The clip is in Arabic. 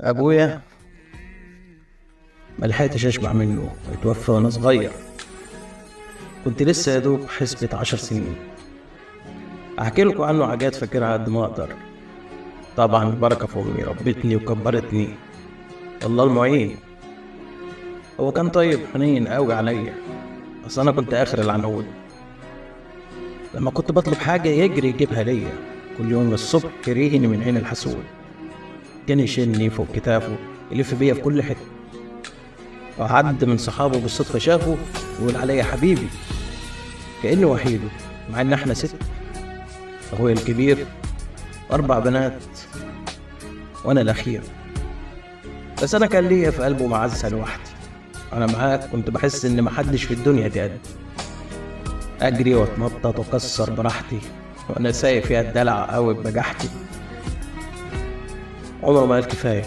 ابويا ما لحقتش اشبع منه، اتوفى وانا صغير. كنت لسه يا دوب حسبة 10 سنين. احكي لكم عنه حاجات فاكرها قد ما اقدر. طبعا البركه في امي، ربتني وكبرتني، الله المعين. هو كان طيب حنين قوي عليا، بس انا كنت اخر العنقود. لما كنت بطلب حاجه يجري يجيبها ليا. كل يوم الصبح يريهني من عين الحسود، كان يشيلني فوق كتافه، يلف بيا في كل حته. وحد من صحابه بالصدفه شافه ويقول عليا حبيبي، كأني وحيده مع ان احنا 6. اخويا الكبير 4 بنات وانا الاخير. بس انا كان ليا في قلبه معزه لوحدي. انا معاك كنت بحس ان محدش في الدنيا دي قد. اجري واتنطط واكسر براحتي، وانا سايق فيها الدلع قوي بجحتي. عمره ما قال كفايه.